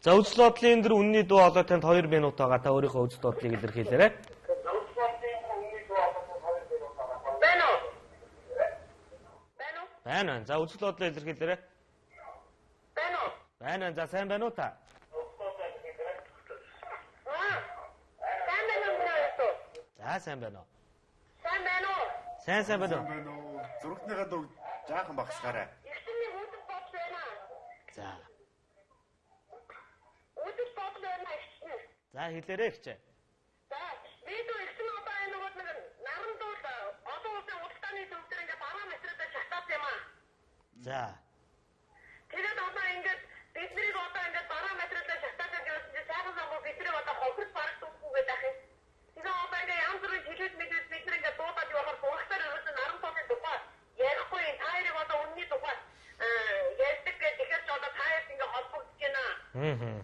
За үзэл бодлын энэ үнний дуу хоолой танд 2 минут байгаа. Та өөрийнхөө үзэл бодлыг илэрхийлээрэй. Байна. За үзэл бодлоо илэрхийлээрэй. Байна. За сайн байна уу та? За сайн байна уу? Сайн байна уу? Зургатныхаа дуу жаахан багсгаарай. За. За хэлээрэй хчээ. За, би дөө ихсэн одоо энэ нөгөө нэг наран дуу одоо улсын удалдааны төвдөр ингээ бараа метрээр шатаад юм аа. За. Тэгээд одоо ингээд биднийг одоо ингээд бараа метрээр шатаад гэсэн чинь сайхан самбуу бидний одоо хохирд барах дүүггээд ах юм. Тэгээд одоо ингээ янз бүрийн хэлээд мэдээс бид нар ингээ дуудаад явахаар буухтаар ерөөсөө наран дууны тухай ярихгүй таярыг одоо үнний тухай ярьдаг гэдэг тэгэхээр ч одоо таяр ингээ холбогдож байна.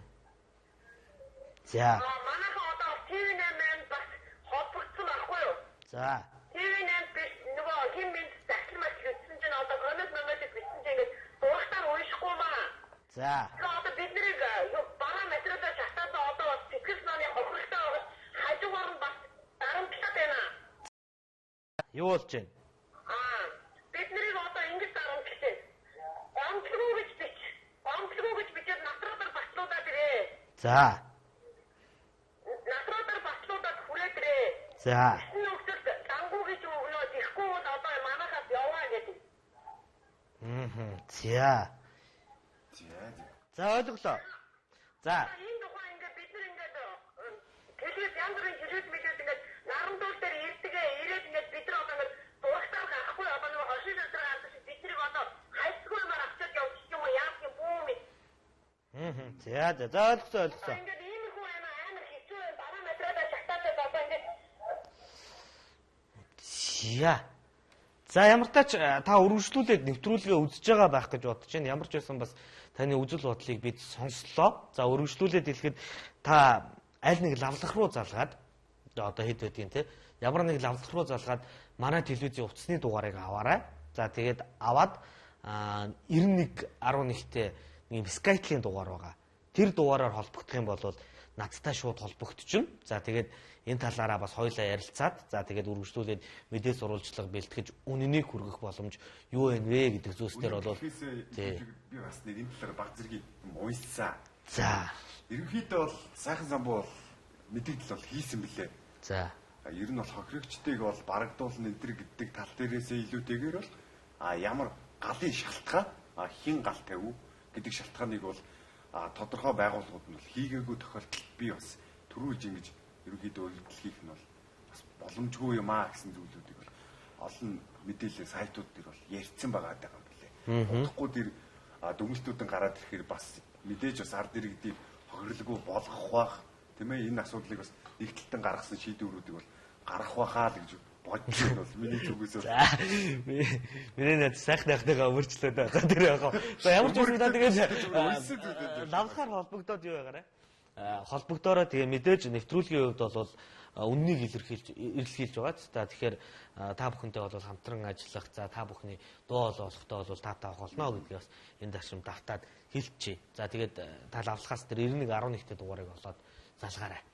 За. Манайхан одоо TV8 бас холбогдсон байхгүй юу? За. TV8 биш нөгөө хин минь дахин маш хэлсэн чинь одоо коммент бичсэн чинь ингээд дурахтаар уншихгүй маа. За. Одоо бид нарыг бараа материалаар шатаад одоо бас сэтгэл санааны хохирогтой хажуугаар нь бас дарамтлаад байна. Юу болж байна? Бид нарыг одоо ингэж дарамтлаж байна. Амтлгүй гэж бичээд натруудаар батлуулаад ирээ. За. Натруудаар батлуулаад хүрээд ирээ. За. Нүгтэл дангуу гэж өгнөө ихгүй бол одоо манайхаас яваа гэдэг. За. За ойлголоо. За. Энэ тухай ингээд бид нар ингээд телевиз янз бүрийн хэлээд мэдээд ингээд наран дуул дээр ирээд ингээд бид нар одоо ингээд дурагтаар гарахгүй одоо нэг хошин дээр гардаг шиг бид нарыг одоо хайцгүй маар авчаад явчих юм уу яах юм бүү мэд. За ойлголоо. Ингээд ийм их байна амар хэцүү бараа материалаа шатаад одоо ингээд Яа. За ямар тач та өргөжлүүлээд нэвтрүүлгээ үзэж байгаа байх гэж бодож байна. Ямар ч байсан бас таны үзэл бодлыг бид сонслоо. За өргөжлүүлээд хэлэхэд та аль нэг лавлах руу залгаад одоо хэд байдгийг те ямар нэг лавлах руу залгаад манай телевизийн утасны дугаарыг аваарай. За тэгээд аваад 91.1-тэй нэг Skype-ийн дугаар байгаа. Тэр дугаараар холбогдох юм бол надтай шууд холбогдчихно. За тэгээд энэ талаараа бас хоёлаа ярилцаад за тэгээд үргэлжлүүлээд мэдээ сурвалжлага бэлтгэж үнэнийг хүргэх боломж юу вэ гэдэг зүйлс дээр бол би бас нэг энэ талаар баг зэргийг уншсан. За. Ерөнхийдөө бол сайхан самбуу бол мэдээлэл бол хийсэн бэлээ. За. Ер нь бол хохирогчдыг бол барагдуулна энэ төр гэдэг тал дээрээсээ илүүтэйгээр бол ямар галын шалтгаан хин гал тавь гэдэг шалтгааныг бол тодорхой байгууллагууд нь хийгээгүй тохиолдолд би бас төрүүлж ингэж ерөнхийдөө үйлдэл хийх нь бол бас боломжгүй юм гэсэн зүйлүүдийг бол олон мэдээлэл сайтууд дээр бол ярьсан байгаа даа юм билээ. Удахгүй тэр дүгнэлтүүдэн гараад ирэхээр бас мэдээж бас ард иргэдийг хохирлгүй болгох бах тийм ээ энэ асуудлыг бас нэгдэлтэн гаргасан шийдвэрүүдийг бол гаргах байхаа л гэж бодож байна бол миний зүгээс бол. За миний нэг сайхан дахтайгаа өөрчлөө дээ. За тэр яг. За ямар ч юм даа тэгээд лавхаар холбогдоод юу байгаарэ? Холбогдороо тэгээ мэдээж нэвтрүүлгийн хувьд бол үннийг илэрхийлж байгаа. За тэгэхээр та бүхэнтэй бол хамтран ажиллах, за та бүхний дуу олохтой бол та тавах болно гэдгийг бас энэ даршим давтаад хэлчихье. За тэгээд та лавлахаас тэр 91.1-тэй дугаарыг олоод залгаарай.